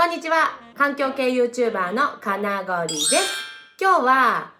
こんにちは。環境系 YouTuber のかなごりです。今日は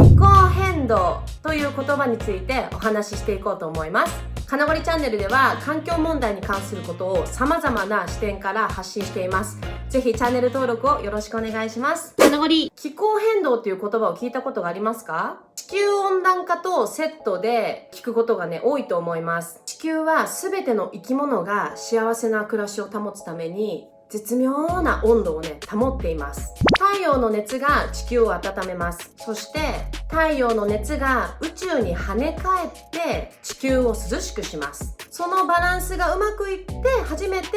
気候変動という言葉についてお話ししていこうと思います。かなごりチャンネルでは環境問題に関することを様々な視点から発信しています。ぜひチャンネル登録をよろしくお願いします。かなごり、気候変動という言葉を聞いたことがありますか？地球温暖化とセットで聞くことが多いと思います。地球は全ての生き物が幸せな暮らしを保つために絶妙な温度を保っています。太陽の熱が地球を温めます。そして太陽の熱が宇宙に跳ね返って地球を涼しくします。そのバランスがうまくいって初めて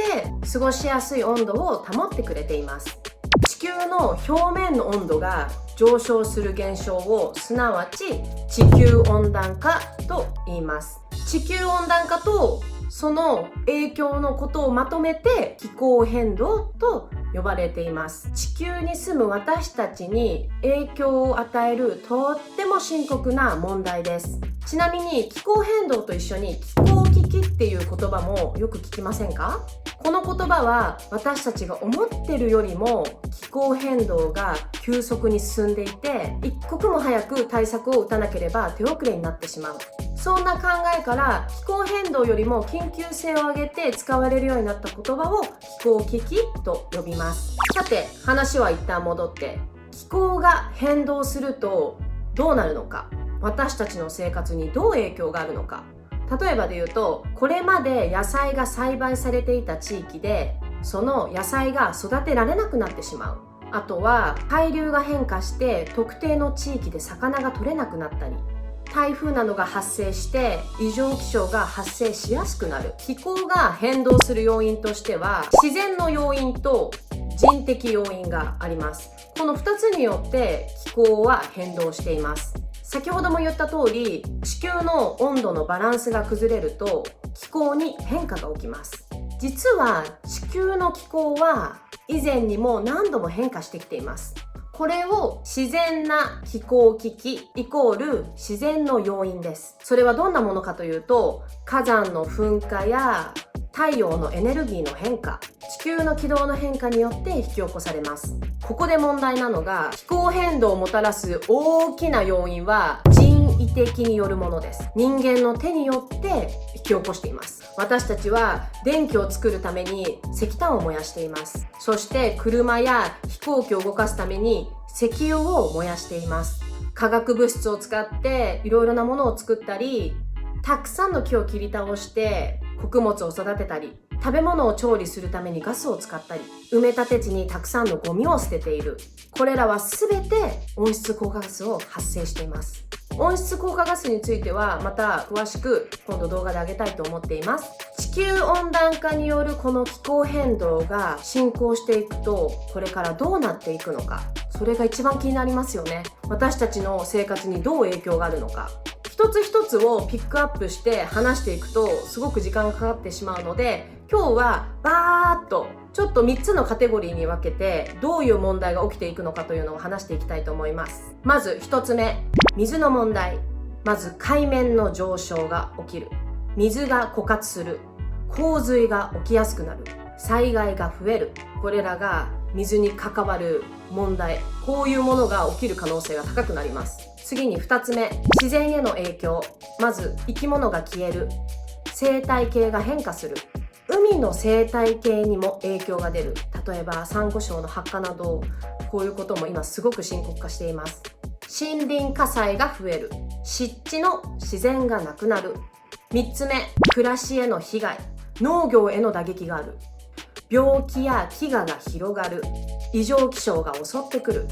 過ごしやすい温度を保ってくれています。地球の表面の温度が上昇する現象をすなわち地球温暖化と言います。地球温暖化とその影響のことをまとめて気候変動と呼ばれています。地球に住む私たちに影響を与えるとっても深刻な問題です。ちなみに気候変動と一緒に気候危機っていう言葉もよく聞きませんか？この言葉は私たちが思ってるよりも気候変動が急速に進んでいて、一刻も早く対策を打たなければ手遅れになってしまう。そんな考えから気候変動よりも緊急性を上げて使われるようになった言葉を気候危機と呼びます。さて、話は一旦戻って、気候が変動するとどうなるのか、私たちの生活にどう影響があるのか。例えばで言うと、これまで野菜が栽培されていた地域でその野菜が育てられなくなってしまう。あとは海流が変化して特定の地域で魚が取れなくなったり、台風などが発生して異常気象が発生しやすくなる。気候が変動する要因としては自然の要因と人的要因があります。この2つによって気候は変動しています。先ほども言った通り、地球の温度のバランスが崩れると気候に変化が起きます。実は地球の気候は以前にも何度も変化してきています。これを自然な気候危機イコール自然の要因です。それはどんなものかというと、火山の噴火や太陽のエネルギーの変化、地球の軌道の変化によって引き起こされます。ここで問題なのが、気候変動をもたらす大きな要因は人為的によるものです。人間の手によって引き起こしています。私たちは電気を作るために石炭を燃やしています。そして車や飛行機を動かすために石油を燃やしています。化学物質を使っていろいろなものを作ったり、たくさんの木を切り倒して穀物を育てたり、食べ物を調理するためにガスを使ったり、埋め立て地にたくさんのゴミを捨てている。これらは全て温室効果ガスを発生しています。温室効果ガスについてはまた詳しく今度動画で上げたいと思っています。地球温暖化によるこの気候変動が進行していくと、これからどうなっていくのか、それが一番気になりますよね。私たちの生活にどう影響があるのか、一つ一つをピックアップして話していくとすごく時間がかかってしまうので、今日はバーッとちょっと3つのカテゴリーに分けてどういう問題が起きていくのかというのを話していきたいと思います。まず1つ目、水の問題。まず海面の上昇が起きる。水が枯渇する。洪水が起きやすくなる。災害が増える。これらが水に関わる問題。こういうものが起きる可能性が高くなります。次に2つ目、自然への影響。まず生き物が消える。生態系が変化する。海の生態系にも影響が出る。例えばサンゴ礁の白化など、こういうことも今すごく深刻化しています。森林火災が増える。湿地の自然がなくなる。3つ目、暮らしへの被害。農業への打撃がある。病気や飢餓が広がる。異常気象が襲ってくる。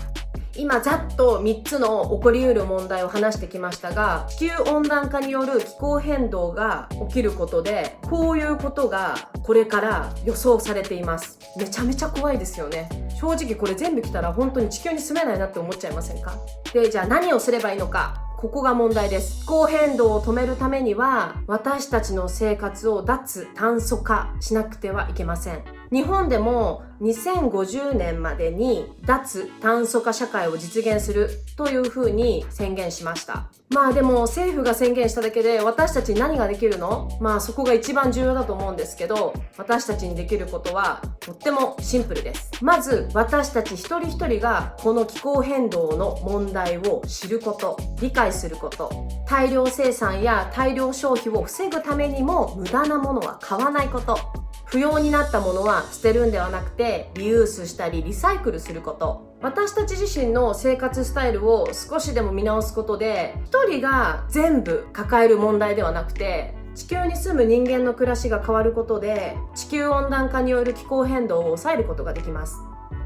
今ざっと3つの起こりうる問題を話してきましたが、地球温暖化による気候変動が起きることで、こういうことがこれから予想されています。めちゃめちゃ怖いですよね。正直これ全部来たら本当に地球に住めないなって思っちゃいませんか？で、じゃあ何をすればいいのか。ここが問題です。気候変動を止めるためには私たちの生活を脱炭素化しなくてはいけません。日本でも2050年までに脱炭素化社会を実現するというふうに宣言しました。まあでも政府が宣言しただけで私たちに何ができるの？まあそこが一番重要だと思うんですけど、私たちにできることはとってもシンプルです。まず私たち一人一人がこの気候変動の問題を知ること、理解すること、大量生産や大量消費を防ぐためにも無駄なものは買わないこと、不要になったものは捨てるんではなくてリユースしたりリサイクルすること、私たち自身の生活スタイルを少しでも見直すことで、一人が全部抱える問題ではなくて、地球に住む人間の暮らしが変わることで地球温暖化による気候変動を抑えることができます。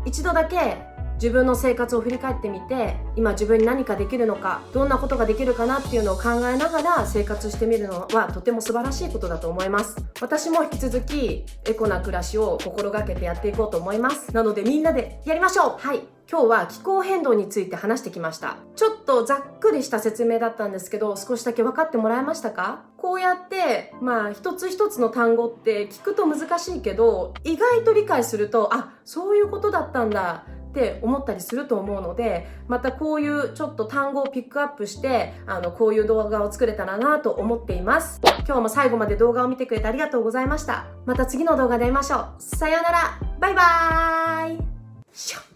一度だけ自分の生活を振り返ってみて、今自分に何かできるのか、どんなことができるかなっていうのを考えながら生活してみるのはとても素晴らしいことだと思います。私も引き続きエコな暮らしを心がけてやっていこうと思います。なのでみんなでやりましょう。はい、今日は気候変動について話してきました。ちょっとざっくりした説明だったんですけど、少しだけ分かってもらえましたか？こうやって一つ一つの単語って聞くと難しいけど、意外と理解すると、あ、そういうことだったんだって思ったりすると思うので、またこういうちょっと単語をピックアップしてこういう動画を作れたらなと思っています。今日も最後まで動画を見てくれてありがとうございました。また次の動画で会いましょう。さようなら、バイバーイ。